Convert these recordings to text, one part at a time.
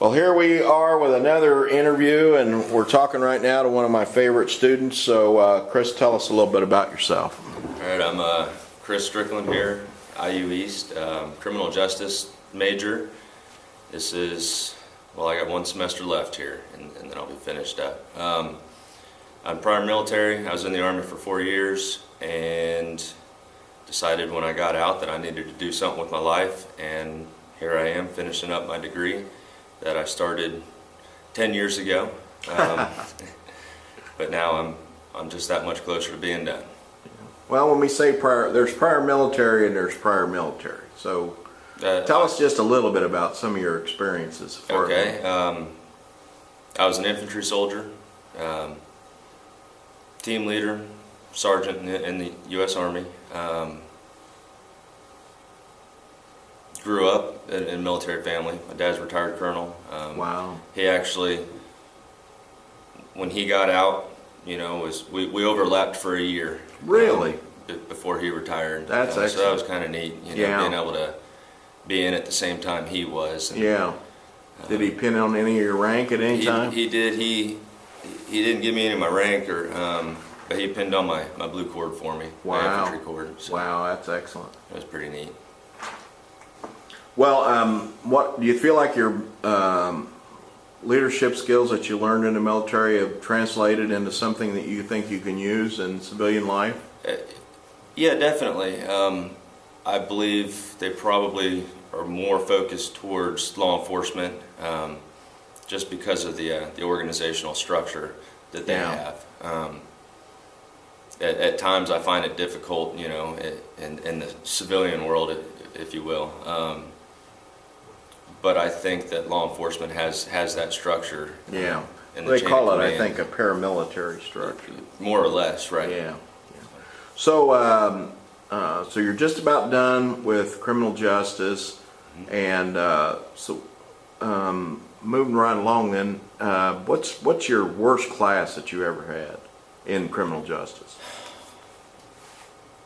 Well, here we are with another interview, and we're talking right now to one of my favorite students. So, Chris, tell us a little bit about yourself. All right, I'm Chris Strickland here, IU East, criminal justice major. This is, well, I got one semester left here, and then I'll be finished up. I'm prior military. I was in the Army for 4 years, and decided when I got out that I needed to do something with my life, and here I am finishing up my degree that I started 10 years ago, but now I'm just that much closer to being done. Well, when we say prior, there's prior military and there's prior military. So tell us just a little bit about some of your experiences. Okay, I was an infantry soldier, team leader, sergeant in the U.S. Army. Grew up in a military family. My dad's a retired colonel. Wow. He actually, when he got out, we overlapped for a year. Really? Before he retired. That's excellent. So that was kind of neat, being able to be in at the same time he was. And, yeah. Did he pin on any of your rank at any time? He did. He didn't give me any of my rank, but he pinned on my blue cord for me. Wow. My infantry cord. So wow, that's excellent. It was pretty neat. Well, what do you feel like your leadership skills that you learned in the military have translated into something that you think you can use in civilian life? Yeah, definitely. I believe they probably are more focused towards law enforcement, just because of the organizational structure that they have. At times, I find it difficult, in the civilian world, if you will. But I think that law enforcement has that structure. Yeah. They call it, I think, a paramilitary structure. More or less, right? Yeah. So, so you're just about done with criminal justice, and moving right along. Then, what's your worst class that you ever had in criminal justice?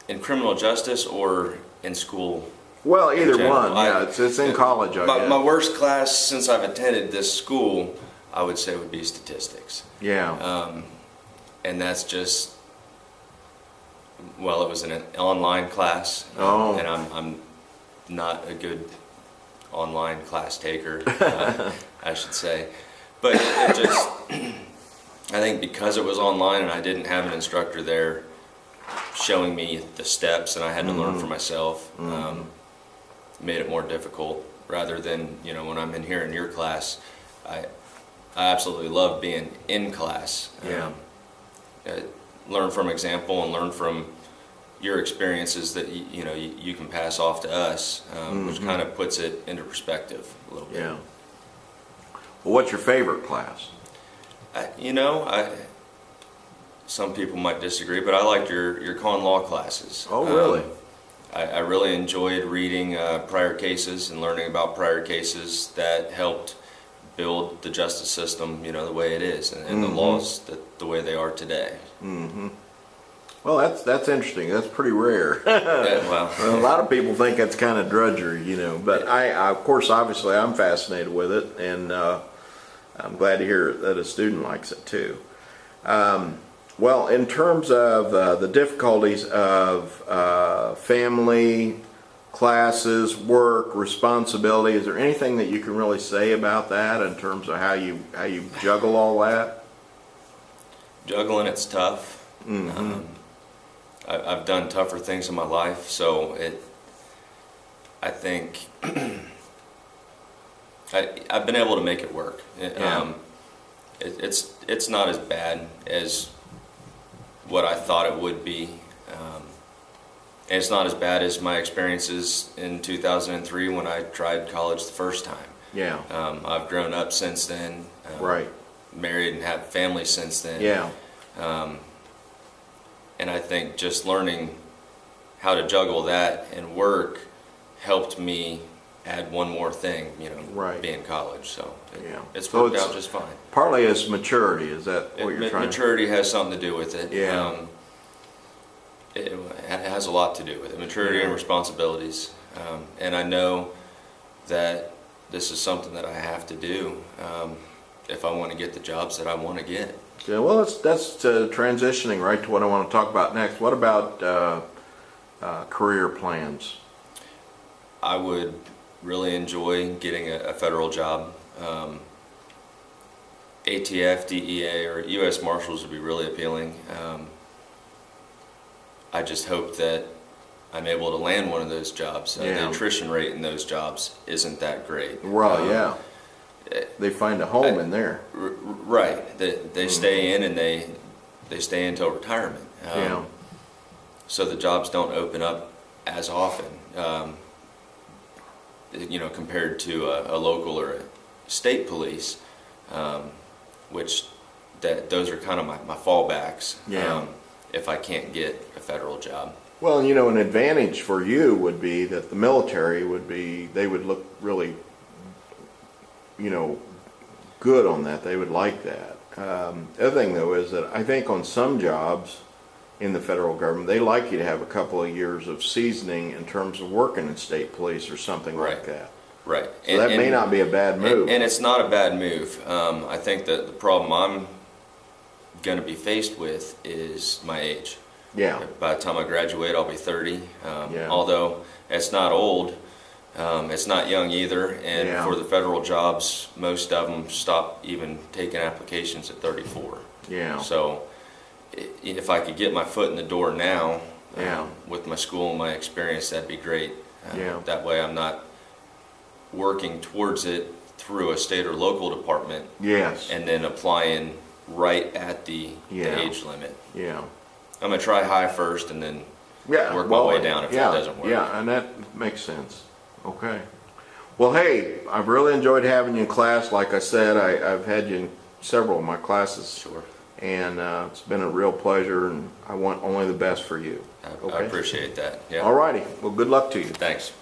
In criminal justice or in school? Well, either one. Yeah, it's in college, I guess. My worst class since I've attended this school, I would say, would be statistics. Yeah. And that's just, well, it was an online class, and I'm not a good online class taker, I should say. But it just, I think because it was online and I didn't have an instructor there showing me the steps and I had to learn for myself, made it more difficult, rather than, when I'm in here in your class, I absolutely love being in class. Learn from example and learn from your experiences that you can pass off to us, which kind of puts it into perspective a little bit. Yeah. Well, what's your favorite class? Some people might disagree, but I liked your con law classes. Oh, really? I really enjoyed reading prior cases and learning about prior cases that helped build the justice system, the way it is, and the laws the way they are today. Well, that's interesting. That's pretty rare. Well, a lot of people think that's kind of drudgery, But I, of course, obviously, I'm fascinated with it, and I'm glad to hear that a student likes it too. Well, in terms of the difficulties of family, classes, work, responsibility, is there anything that you can really say about that in terms of how you juggle all that? Juggling, it's tough. I've done tougher things in my life, so I think I've been able to make it work. It's not as bad as what I thought it would be. And it's not as bad as my experiences in 2003 when I tried college the first time. Yeah. I've grown up since then. Right. Married and have family since then. Yeah. And I think just learning how to juggle that and work helped me add one more thing, right. Be in college. So it's so worked out just fine. Partly it's maturity. Is that what you're trying? Maturity has something to do with it. Yeah. It has a lot to do with it. Maturity and responsibilities. And I know that this is something that I have to do if I want to get the jobs that I want to get. Yeah, well, that's transitioning right to what I want to talk about next. What about career plans? I would really enjoy getting a federal job. ATF, DEA, or U.S. Marshals would be really appealing. I just hope that I'm able to land one of those jobs. The attrition rate in those jobs isn't that great. Well, yeah. They find a home in there. Right. They stay in, and they stay until retirement. So the jobs don't open up as often, compared to a local or a state police, which those are kind of my fallbacks. If I can't get a federal job. Well, an advantage for you would be that the military they would look really, good on that. They would like that. The other thing, though, is that I think on some jobs in the federal government, they like you to have a couple of years of seasoning in terms of working in state police or something like that. Right. So that may not be a bad move. And it's not a bad move. I think that the problem I'm going to be faced with is my age. Yeah. By the time I graduate, I'll be 30. Although it's not old, it's not young either. And for the federal jobs, most of them stop even taking applications at 34. Yeah. So if I could get my foot in the door now, with my school and my experience, that'd be great. That way I'm not working towards it through a state or local department. Yes. And then applying right at the age limit. Yeah. I'm going to try high first and then work my way down if that doesn't work. Yeah, and that makes sense. Okay. Well, hey, I've really enjoyed having you in class. Like I said, I've had you in several of my classes. Sure. And it's been a real pleasure, and I want only the best for you. I appreciate that. Yeah. All righty. Well, good luck to you. Thanks.